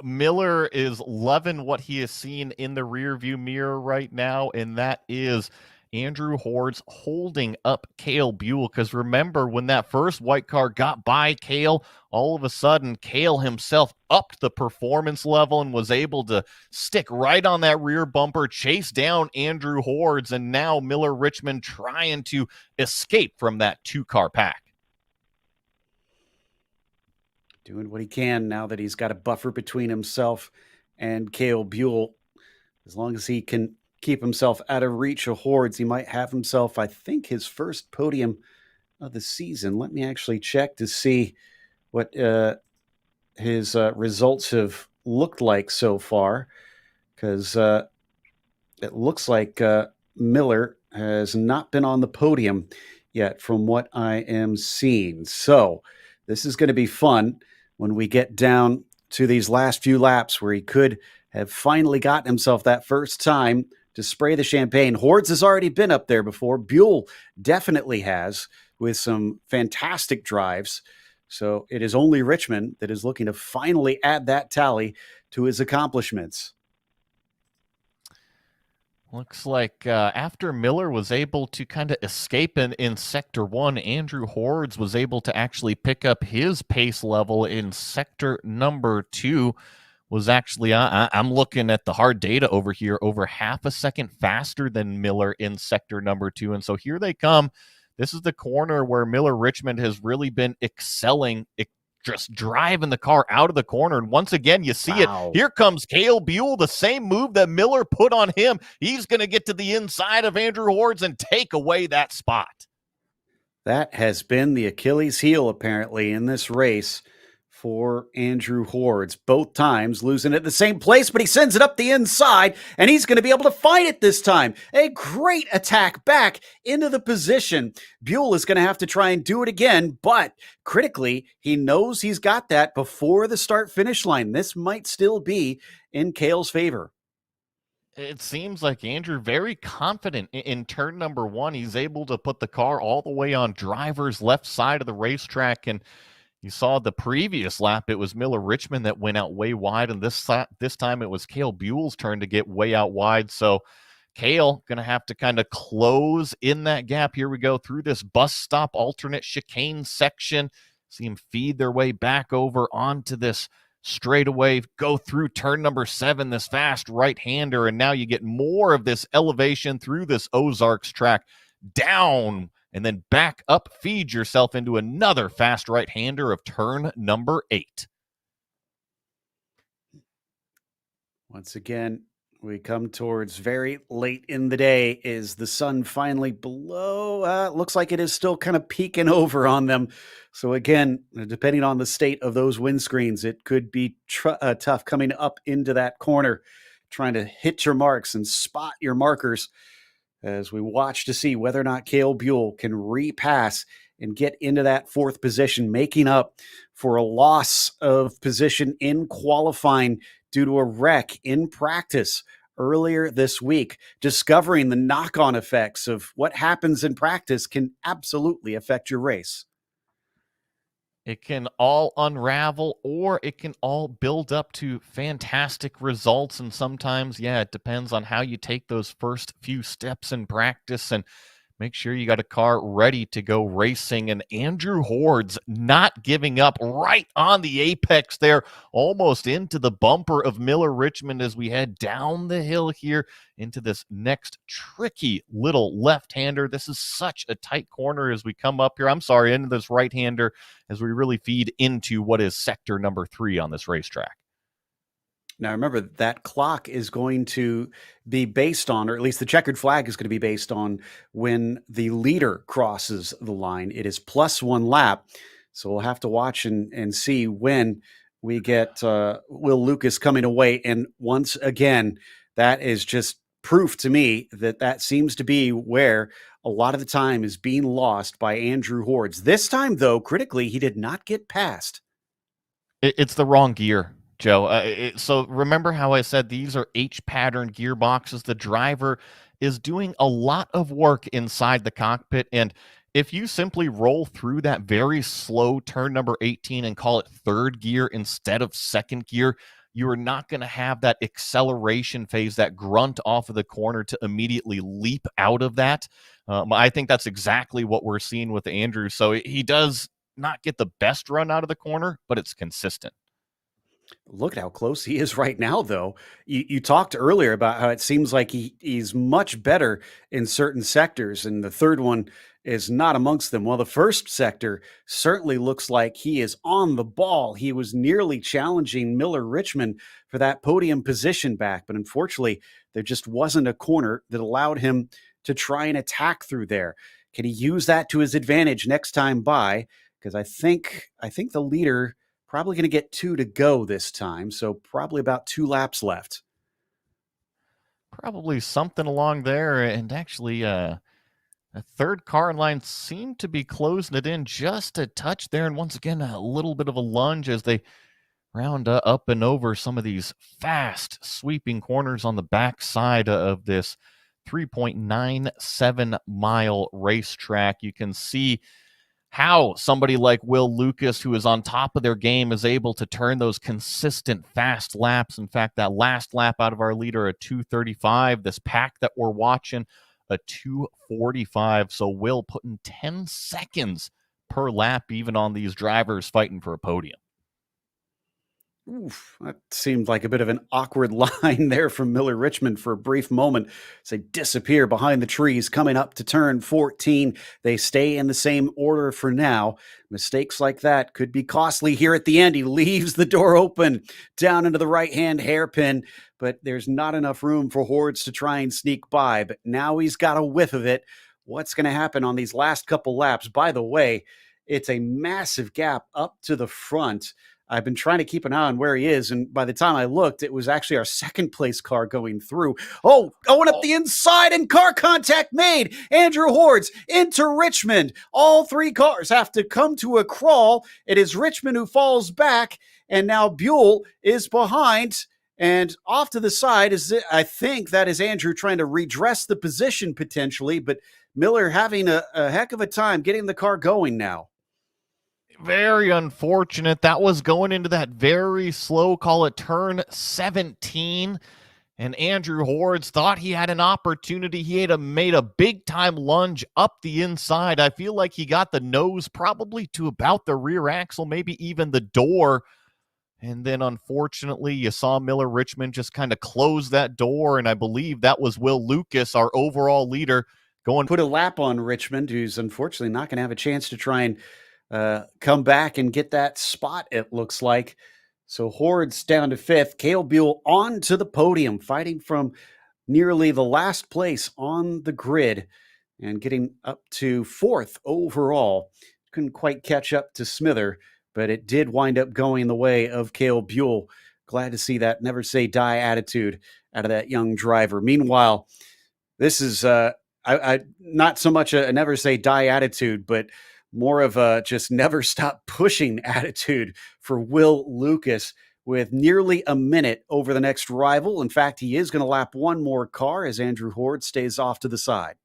Miller is loving what he is seeing in the rearview mirror right now, and that is Andrew Hordes holding up Cale Buell. Because remember, when that first white car got by Cale, all of a sudden Cale himself upped the performance level and was able to stick right on that rear bumper, chase down Andrew Hordes, and now Miller Richmond trying to escape from that 2-car pack. Doing what he can now that he's got a buffer between himself and Cale Buell. As long as he can keep himself out of reach of Hordes, he might have himself, I think, his first podium of the season. Let me actually check to see what his results have looked like so far, because it looks like Miller has not been on the podium yet from what I am seeing. So this is going to be fun when we get down to these last few laps where he could have finally gotten himself that first time to spray the champagne. Hordes has already been up there before. Buell definitely has, with some fantastic drives. So it is only Richmond that is looking to finally add that tally to his accomplishments. Looks like after Miller was able to kind of escape in Sector 1, Andrew Hordes was able to actually pick up his pace level in Sector number 2. Was actually, I'm looking at the hard data over here, over half a second faster than Miller in Sector number 2. And so here they come. This is the corner where Miller Richmond has really been excelling, just driving the car out of the corner. And once again, you see it. Here comes Cale Buell, the same move that Miller put on him. He's going to get to the inside of Andrew Hordes and take away that spot. That has been the Achilles heel, apparently, in this race for Andrew Hordes. Both times losing at the same place, but he sends it up the inside, and he's going to be able to find it this time. A great attack back into the position. Buell is going to have to try and do it again, but critically, he knows he's got that before the start-finish line. This might still be in Cale's favor. It seems like Andrew very confident in turn number 1. He's able to put the car all the way on driver's left side of the racetrack, and you saw the previous lap, it was Miller Richmond that went out way wide, and this time it was Cale Buell's turn to get way out wide. So Cale going to have to kind of close in that gap. Here we go through this bus stop alternate chicane section. See them feed their way back over onto this straightaway, go through turn number 7, this fast right-hander, and now you get more of this elevation through this Ozarks track, down and then back up, feed yourself into another fast right-hander of turn number 8. Once again, we come towards very late in the day. Is the sun finally below? Looks like it is still kind of peeking over on them. So again, depending on the state of those windscreens, it could be tough coming up into that corner, trying to hit your marks and spot your markers, as we watch to see whether or not Cale Buell can repass and get into that 4th position, making up for a loss of position in qualifying due to a wreck in practice earlier this week. Discovering the knock-on effects of what happens in practice can absolutely affect your race. It can all unravel, or it can all build up to fantastic results. And sometimes, it depends on how you take those first few steps in practice and make sure you got a car ready to go racing. And Andrew Hordes not giving up right on the apex there, almost into the bumper of Miller Richmond as we head down the hill here into this next tricky little left-hander. This is such a tight corner as we come up here. Into this right-hander as we really feed into what is sector number 3 on this racetrack. Now, remember, that clock is going to be based on, or at least the checkered flag is going to be based on when the leader crosses the line. It is +1 lap. So we'll have to watch and see when we get Will Lucas coming away. And once again, that is just proof to me that seems to be where a lot of the time is being lost by Andrew Hordes. This time, though, critically, he did not get past. It's the wrong gear, Joe. So remember how I said these are H-pattern gearboxes? The driver is doing a lot of work inside the cockpit, and if you simply roll through that very slow turn number 18 and call it 3rd gear instead of 2nd gear, you are not going to have that acceleration phase, that grunt off of the corner to immediately leap out of that. I think that's exactly what we're seeing with Andrew. So he does not get the best run out of the corner, but it's consistent. Look at how close he is right now, though. You talked earlier about how it seems like he's much better in certain sectors, and the 3rd one is not amongst them. Well, the 1st sector certainly looks like he is on the ball. He was nearly challenging Miller Richmond for that podium position back, but unfortunately, there just wasn't a corner that allowed him to try and attack through there. Can he use that to his advantage next time by? Because I think the leader probably going to get 2 to go this time, so probably about 2 laps left. Probably something along there, and actually a 3rd car in line seemed to be closing it in just a touch there, and once again, a little bit of a lunge as they round up and over some of these fast sweeping corners on the back side of this 3.97 mile racetrack. You can see how somebody like Will Lucas, who is on top of their game, is able to turn those consistent fast laps. In fact, that last lap out of our leader, a 2:35. This pack that we're watching, a 2:45. So Will putting 10 seconds per lap, even on these drivers fighting for a podium. Oof, that seemed like a bit of an awkward line there from Miller Richmond for a brief moment as they disappear behind the trees coming up to turn 14. They stay in the same order for now. Mistakes like that could be costly here at the end. He leaves the door open down into the right-hand hairpin, but there's not enough room for Hordes to try and sneak by. But now he's got a whiff of it. What's going to happen on these last couple laps? By the way, it's a massive gap up to the front. I've been trying to keep an eye on where he is, and by the time I looked, it was actually our second place car going through. Oh, going up the inside, and car contact made. Andrew Hordes into Richmond. All three cars have to come to a crawl. It is Richmond who falls back, and now Buell is behind. And off to the side I think that is Andrew trying to redress the position potentially, but Miller having a heck of a time getting the car going now. Very unfortunate. That was going into that very slow, call it turn 17. And Andrew Hordes thought he had an opportunity. He had made a big-time lunge up the inside. I feel like he got the nose probably to about the rear axle, maybe even the door. And then, unfortunately, you saw Miller Richmond just kind of close that door, and I believe that was Will Lucas, our overall leader, going. Put a lap on Richmond, who's unfortunately not going to have a chance to try and come back and get that spot, it looks like. So Hordes down to fifth. Cale Buell on to the podium, fighting from nearly the last place on the grid and getting up to fourth overall. Couldn't quite catch up to Smither, but it did wind up going the way of Cale Buell. Glad to see that never say die attitude out of that young driver. Meanwhile, this is not so much a never say die attitude, but more of a just never stop pushing attitude for Will Lucas with nearly a minute over the next rival. In fact, he is going to lap one more car as Andrew Hordes stays off to the side.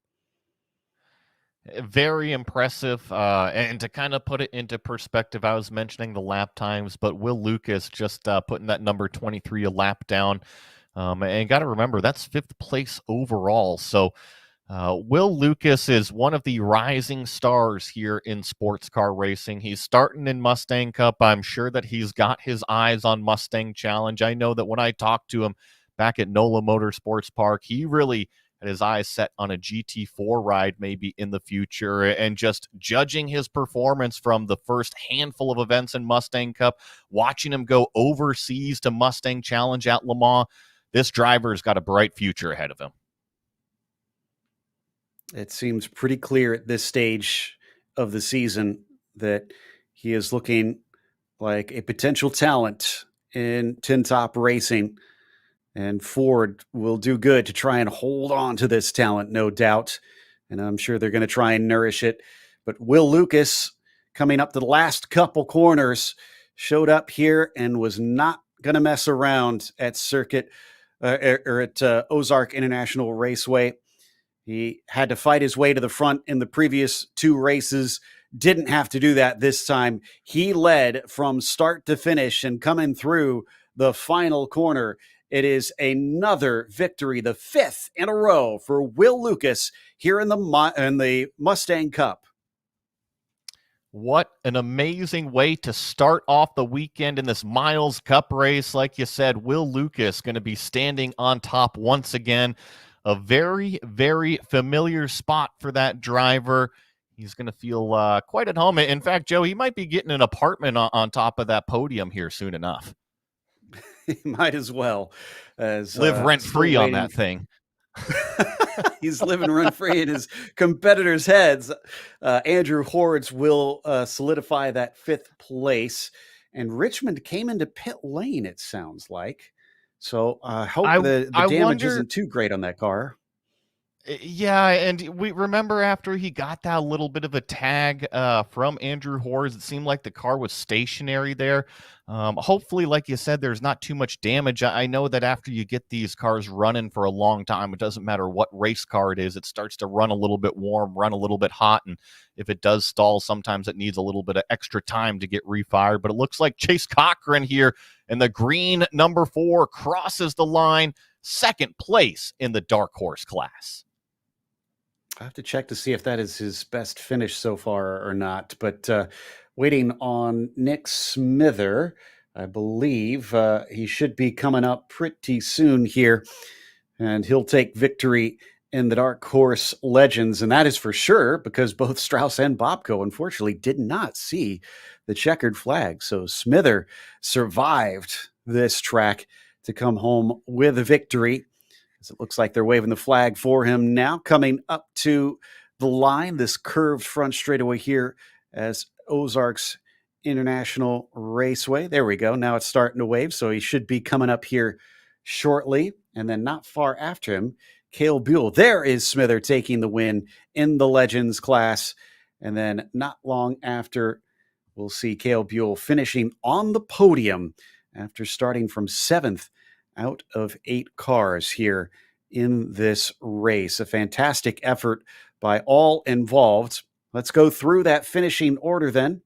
Very impressive. And to kind of put it into perspective, I was mentioning the lap times, but Will Lucas just putting that number 23 a lap down. And got to remember, that's fifth place overall. So Will Lucas is one of the rising stars here in sports car racing. He's starting in Mustang Cup. I'm sure that he's got his eyes on Mustang Challenge. I know that when I talked to him back at NOLA Motorsports Park, he really had his eyes set on a GT4 ride maybe in the future, and just judging his performance from the first handful of events in Mustang Cup, watching him go overseas to Mustang Challenge at Le Mans, this driver's got a bright future ahead of him. It seems pretty clear at this stage of the season that he is looking like a potential talent in Tin Top Racing, and Ford will do good to try and hold on to this talent, no doubt. And I'm sure they're going to try and nourish it. But Will Lucas, coming up to the last couple corners, showed up here and was not going to mess around at circuit or at Ozarks International Raceway. He had to fight his way to the front in the previous two races. Didn't have to do that this time. He led from start to finish, and coming through the final corner, it is another victory, the fifth in a row for Will Lucas here in the Mustang Cup. What an amazing way to start off the weekend in this Miles Cup race. Like you said, Will Lucas going to be standing on top once again. A very, very familiar spot for that driver. He's going to feel quite at home. In fact, Joe, he might be getting an apartment on top of that podium here soon enough. He might as well. As live rent-free on that thing. He's living rent-free in his competitors' heads. Andrew Hordes will solidify that fifth place. And Richmond came into pit lane, it sounds like. So I hope the damage isn't too great on that car. Yeah, and we remember after he got that little bit of a tag from Andrew Hors, it seemed like the car was stationary there. Hopefully, like you said, there's not too much damage. I know that after you get these cars running for a long time, it doesn't matter what race car it is, it starts to run a little bit warm, run a little bit hot, and if it does stall, sometimes it needs a little bit of extra time to get refired. But it looks like Chase Cochran here in the green number 4 crosses the line, second place in the dark horse class. I have to check to see if that is his best finish so far or not. But waiting on Nick Smither, I believe he should be coming up pretty soon here, and he'll take victory in the Dark Horse Legends. And that is for sure because both Strauss and Bobko, unfortunately, did not see the checkered flag. So Smither survived this track to come home with a victory. As it looks like they're waving the flag for him now, coming up to the line, this curved front straightaway here as Ozarks International Raceway. There we go. Now it's starting to wave, so he should be coming up here shortly. And then not far after him, Cale Buell. There is Smither taking the win in the Legends class. And then not long after, we'll see Cale Buell finishing on the podium after starting from 7th out of 8 cars here in this race. A fantastic effort by all involved. Let's go through that finishing order then.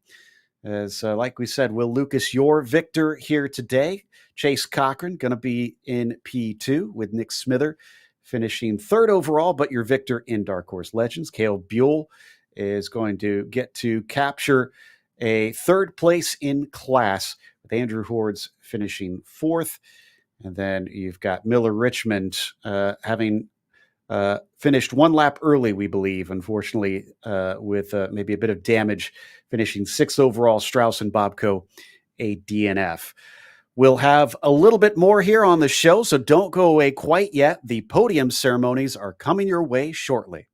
As like we said, Will Lucas, your victor here today. Chase Cochran going to be in P2 with Nick Smither finishing 3rd overall, but your victor in Dark Horse Legends. Cale Buell is going to get to capture a 3rd place in class with Andrew Hors finishing 4th. And then you've got Miller Richmond having finished 1 lap early, we believe, unfortunately, with maybe a bit of damage, finishing 6th overall. Strauss and Bobko, a DNF. We'll have a little bit more here on the show, so don't go away quite yet. The podium ceremonies are coming your way shortly.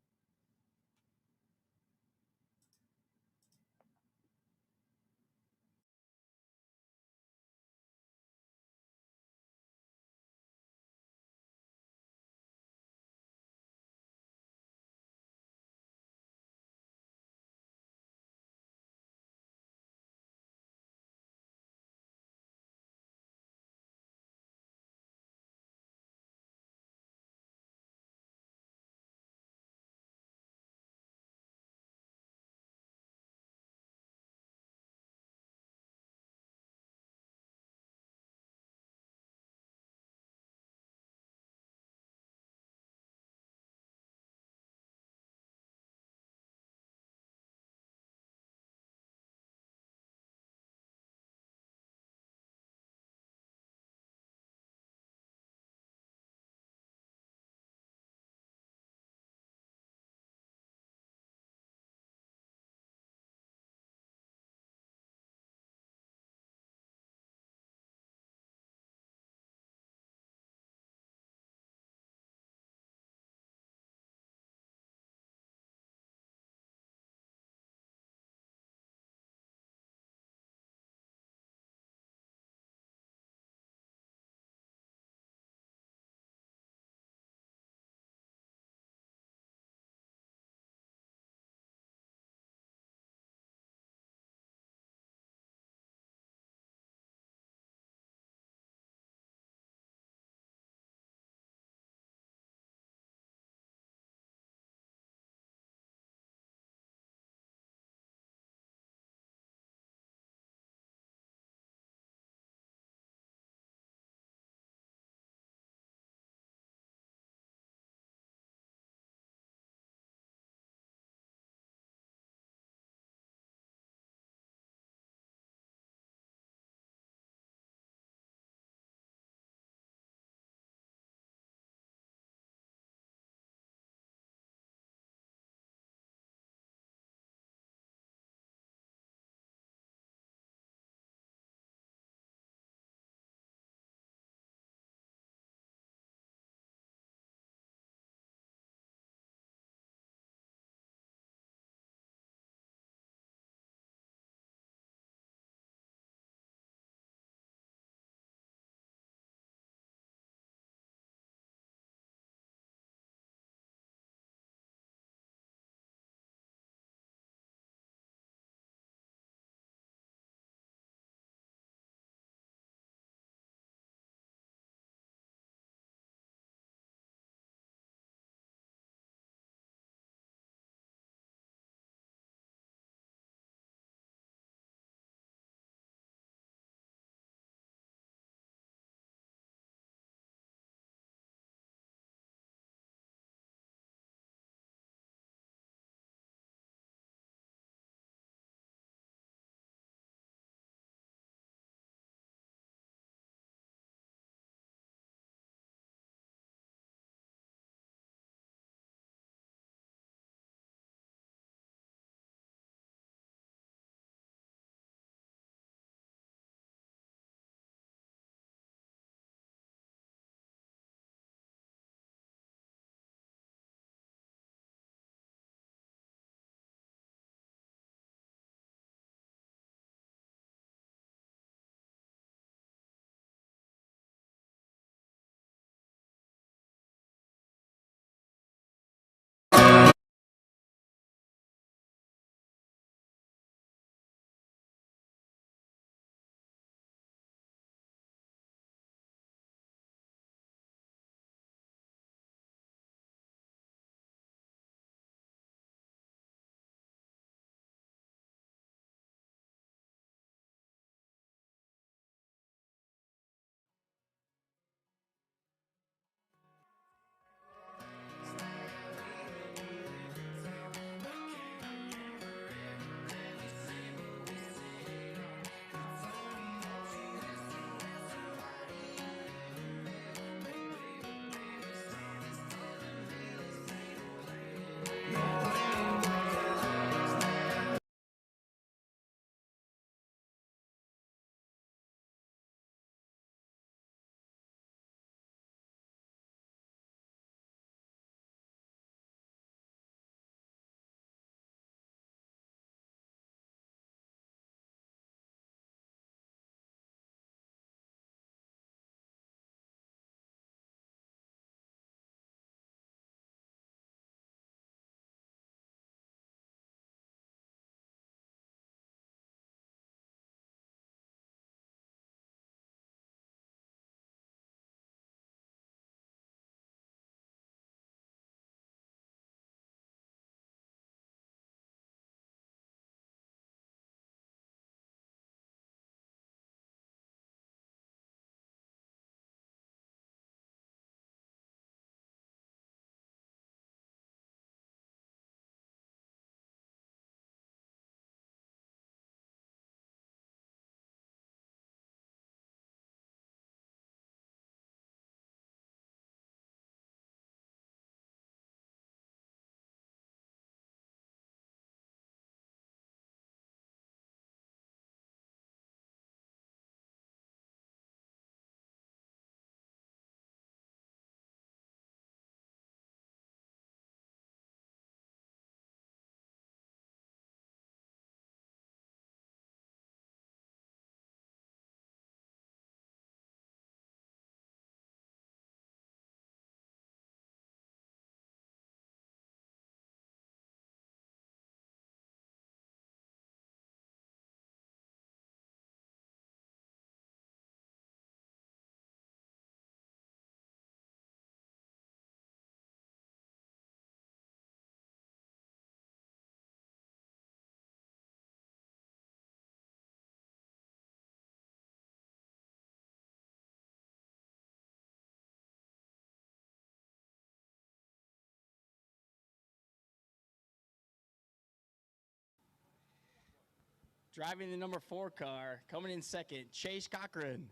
Driving the number 4 car, coming in second, Chase Cochran.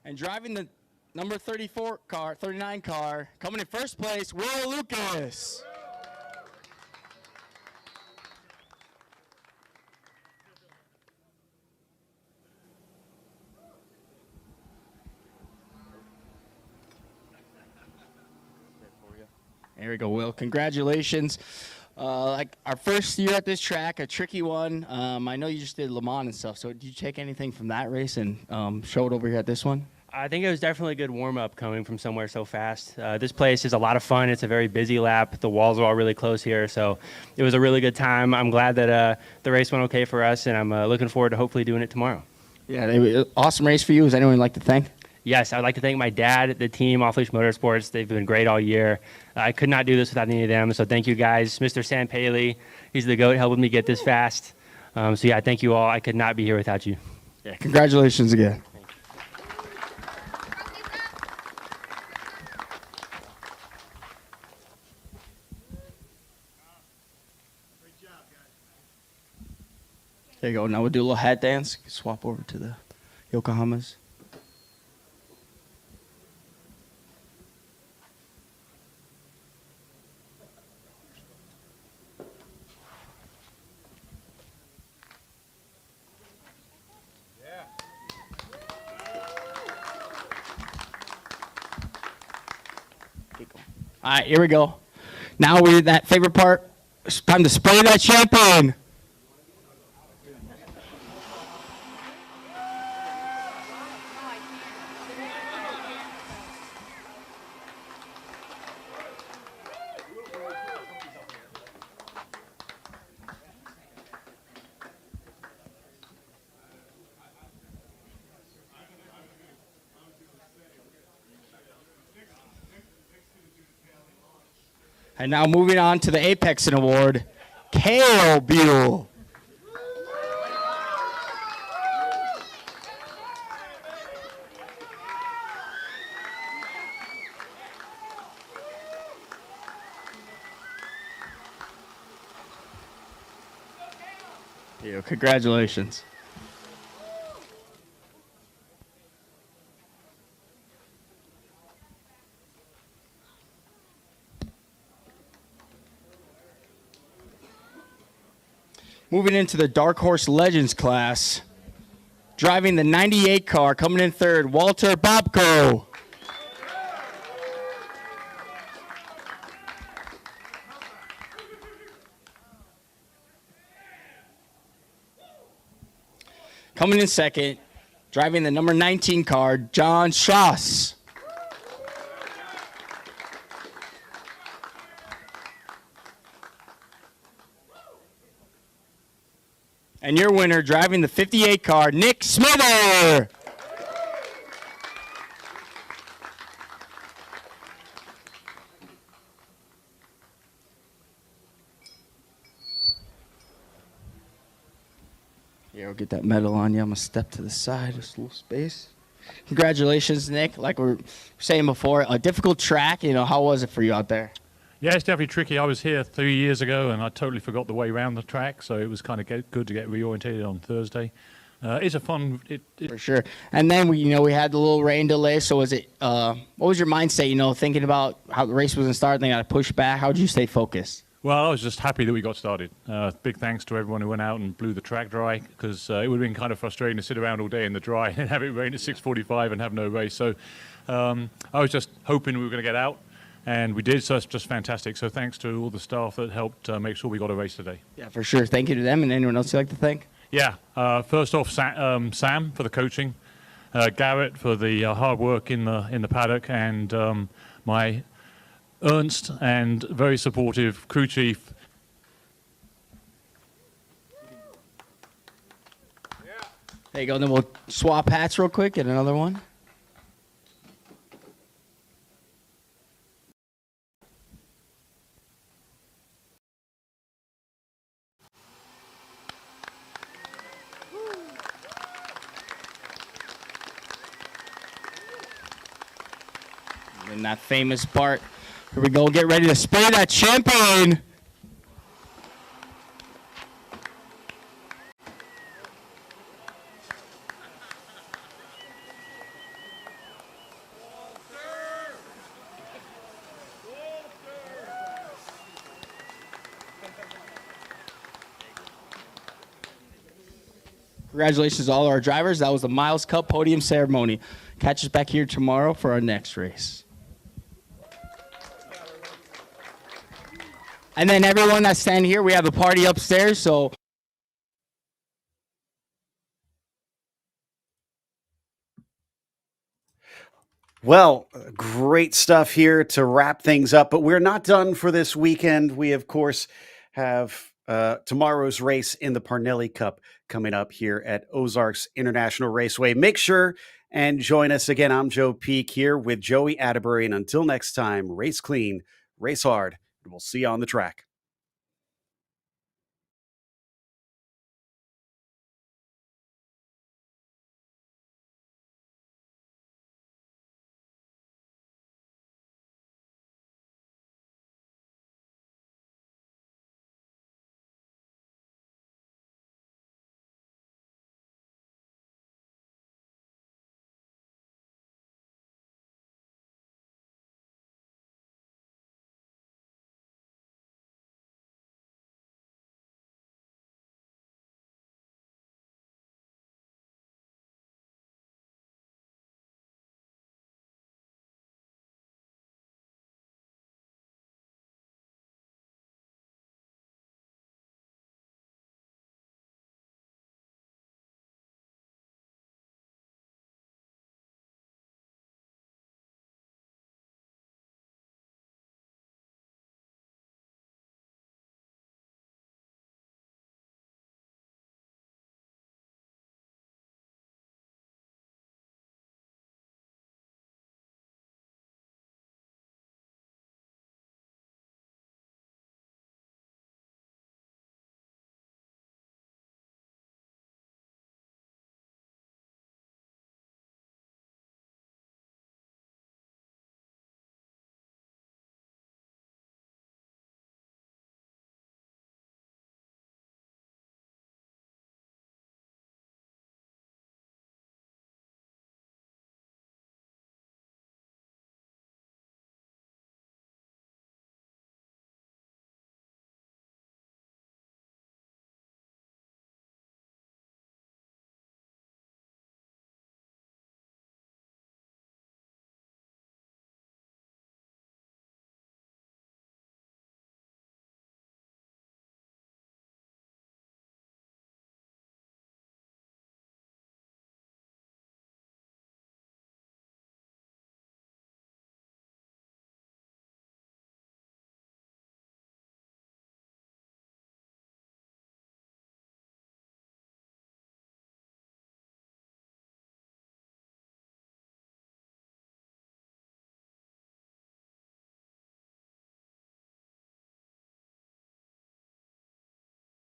And driving the number 39 car, coming in first place, Will Lucas. There we go, Will. Congratulations. Like our first year at this track, a tricky one. I know you just did Le Mans and stuff, so did you take anything from that race and show it over here at this one? I think it was definitely a good warm-up coming from somewhere so fast. This place is a lot of fun. It's a very busy lap. The walls are all really close here, so it was a really good time. I'm glad that the race went okay for us, and I'm looking forward to hopefully doing it tomorrow. Yeah, awesome race for you. Is anyone you'd like to thank? Yes, I'd like to thank my dad, the team, Off Leash Motorsports. They've been great all year. I could not do this without any of them, so thank you guys. Mr. Sam Paley, he's the GOAT, helping me get this fast. So yeah, thank you all. I could not be here without you. Yeah, congratulations again. There you go. Now we'll do a little hat dance. Swap over to the Yokohamas. All right, here we go. Now we're at that favorite part. It's time to spray that champagne. And now moving on to the Apexin Award, Kale Buell. Congratulations. Moving into the Dark Horse Legends class, driving the 98 car, coming in third, Walter Bobko. Coming in second, driving the number 19 car, John Schoss. And your winner, driving the 58 car, Nick Smither. Here, I'll get that medal on you. I'm going to step to the side, just a little space. Congratulations, Nick. Like we were saying before, a difficult track. How was it for you out there? Yeah, it's definitely tricky. I was here 3 years ago, and I totally forgot the way around the track, so it was kind of good to get reorientated on Thursday. It's a fun... For sure. And then, we had the little rain delay, so was it... what was your mindset, thinking about how the race was going to start, and they got to push back? How did you stay focused? Well, I was just happy that we got started. Big thanks to everyone who went out and blew the track dry, because it would have been kind of frustrating to sit around all day in the dry and have it rain at 6:45 and have no race. So I was just hoping we were going to get out. And we did, so it's just fantastic. So thanks to all the staff that helped make sure we got a race today. Yeah, for sure. Thank you to them. And anyone else you'd like to thank? Yeah, first off, Sam for the coaching, Garrett for the hard work in the paddock, and my Ernst and very supportive crew chief. There you go. And then we'll swap hats real quick. Get another one. in that famous part. Here we go. Get ready to spray that champagne. Congratulations to all our drivers. That was the Miles Cup podium ceremony. Catch us back here tomorrow for our next race. And then everyone that's standing here, we have a party upstairs, so. Well, great stuff here to wrap things up, but we're not done for this weekend. We, of course, have tomorrow's race in the Parnelli Cup coming up here at Ozarks International Raceway. Make sure and join us again. I'm Joe Peak here with Joey Atterbury, and until next time, race clean, race hard, and we'll see you on the track.